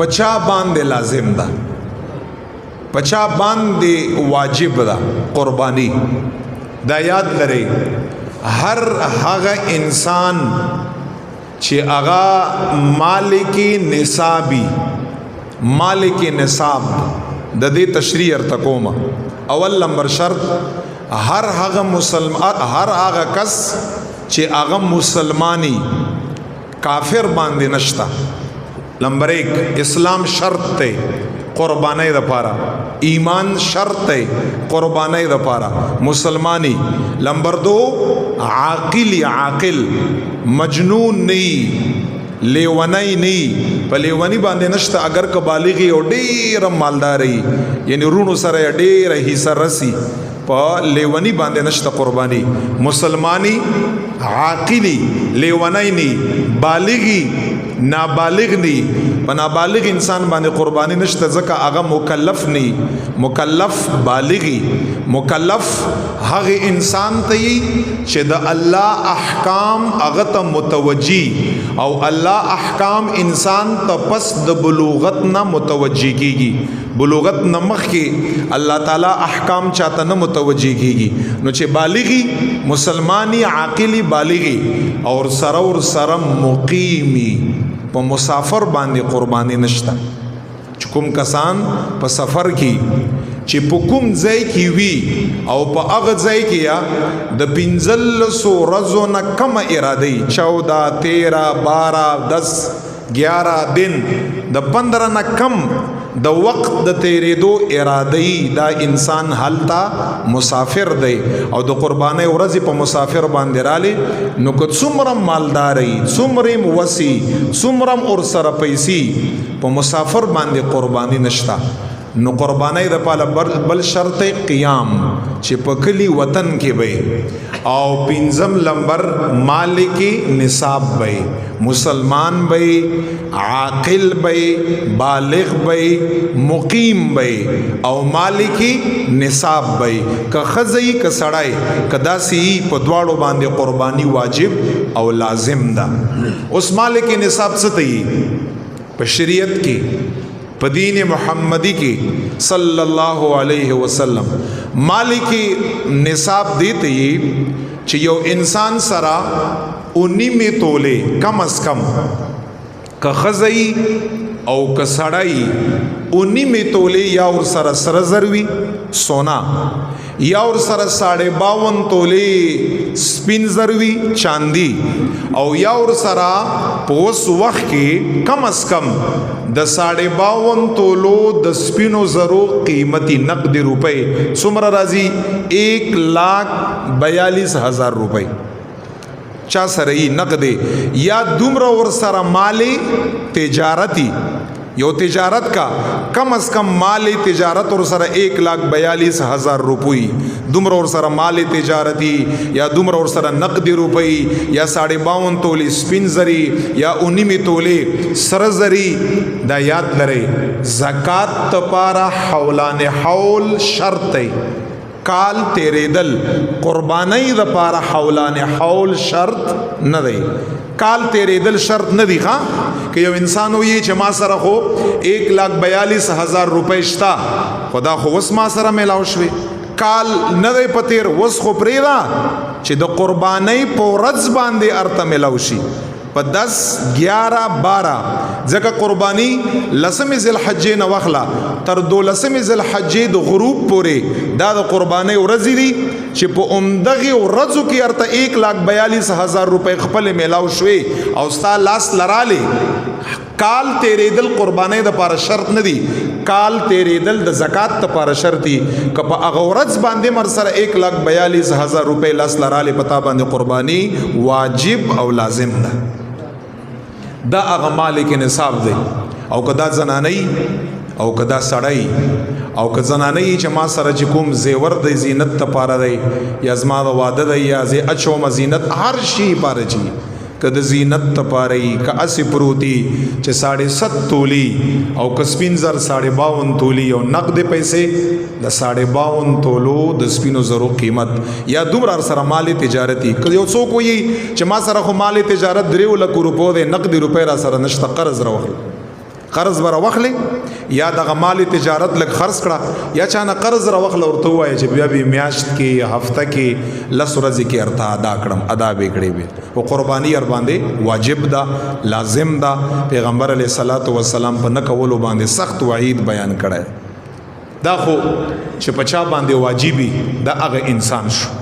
پچا باندې لازم ده، پچا باندې واجب ده قربانی. دا یاد لرئ هر هغه انسان چې هغه مالک نصابی، مالک نصاب د دې تشریح ارته کوم. اول نمبر شرط هر هغه مسلمان، هر هغه کس چې هغه مسلمانی کافر باندې نشتا. نمبر 1 اسلام شرط ته قربانی د پاره، ایمان شرط ته قربانی د پاره مسلمانی. نمبر 2 عاقل، عاقل مجنون نی، لیونی نی، په لیونی باندې نشته. اگر که بالغی او ډیر مالداري یعنی رونو سره ډیر حصہ رسی، په لیونی باندې نشته قربانی. مسلمانی، عاقلی، لیونی نی، بالغی، نابالغ نی. په نابالغ انسان باندې قربانی نشته ځکه هغه مکلف نی. مکلف بالغی، مکلف هغه انسان ته چې د الله احکام هغه ته متوجی، او الله احکام انسان ته پس د بلوغت نه متوجی کیږي. بلوغت نه مخکې الله تعالی احکام چاته نه متوجی کیږي. نو چې بالغی، مسلمانی، عاقلی، بالغی اور سره مقیمی، په مسافر باندې قربانی نشته. چې کوم کسان په سفر کې چې په کوم ځای کې وي او په هغه ځای کې یا د 15 ورځو نه کم اراده 14 13 12 10 11 دن د 15 نه کم د وخت د تیرېدو اراده دا انسان حالتا مسافر دی او د قربانۍ ورځې په مسافر باندې رالی. نو که څومره مالداري، څومره وسی، څومره اور سره پیسې، په مسافر باندې قربانی نشتا. نو قربانی د پاله بل شرط قیام چې په کلی وطن کې وي، او 5م نمبر مالک نصاب وي، مسلمان وي، عاقل وي، بالغ وي، مقیم وي او مالک نصاب وي. که خزئی که سړی که داسې په دواړو باندې قربانی واجب او لازم ده. اوس مالک نصاب څه ته په شریعت کې، په دین محمدی کې صلی الله علیه وسلم مالک نصاب دیتے چې یو انسان سرا 19 تولے کم از کم، که خزئی او که سړی 19 تولے یا ور سره سره زروي سونا، یا ور سره 52 تولے سپین زروي چاندی، او یا ور سره په اوس وخت کې کم از کم د 52 تولو د سپینو زرو قیمتي نقد روپے څومره راځي؟ 1,42,000 روپے چا سره ای نقد یا دومره ور سره مال تجارتی. یو تجارت کا کم از کم مال تجارت اور سره 1,42,000 روپئی، دومره اور سره مال تجارتی یا دومره اور سره نقد روپئی یا 52 تولې سپین زری یا 19 تولې سره زری. دا یاد لرئ زکات تپارا حولان حول شرط دی. کال تیرېدل قربانی د پاره حولان حول شرط نه دی. کال تیرېدل شرط نه دی. ښا که یو انسان وي چې ما سره خو 1,42,000 روپۍ شتا، خدا خو وس ما سره میلاو شوي، کال نه دی په تیر، وس خو پرېږده چې د قربانۍ په ورځ باندې ارته میلاو شي په 10 11 12. ځکه قربانی 10 ذی الحجې نه واخله تر 12 ذی الحجې د غروب پورې دا د قربانی ورځې دي چې په عمدغه ورځو کې ارته 1,42,000 روپۍ خپل میلاو شوي او ستا لاس لراله. کال تیرېدل قربانی د پاره شرط نه دی، کال تیرېدل د زکات د پاره شرط دی. که په هغه ورځ باندې مر سره 1,42,000 روپۍ لاس لراله پتا باندې قربانی واجب او لازم ده. دا هغه مالک نصاب دی. او کدا زنانی او کدا سړی او که زنانی چې ما سره چې کوم زیور د زینت ته پاره دی یا زما د واده دی یا زی اچوم زینت هر شی پاره چی که د زینت ته پاره که اسی پروتی چې 7.5 تولی او که سپین زر 52 تولی او نقد پیسې د 52 تولو د سپینو زرو قیمت یا دومره سره مال تجارتی. که یو څوک وي چې ما سره خو مال تجارت 3 لک روپو د نقد روپې را سره نشته، قرض راوړل قرض بر واخلې یا دغه مال تجارت لګ خرڅ کړه یا چانه قرض را واخله ورته وایي چې بیا به میاشت کې هفته کې لس ورځې کې ارته ادا کړم ادا به کړې وي او قرباني ور باندې واجب ده لازم ده پیغمبر علیه الصلاۃ والسلام په نه کولو باندې سخت وعید بیان کړی دا خو چې پچا باندې واجبي دا هغه انسان شو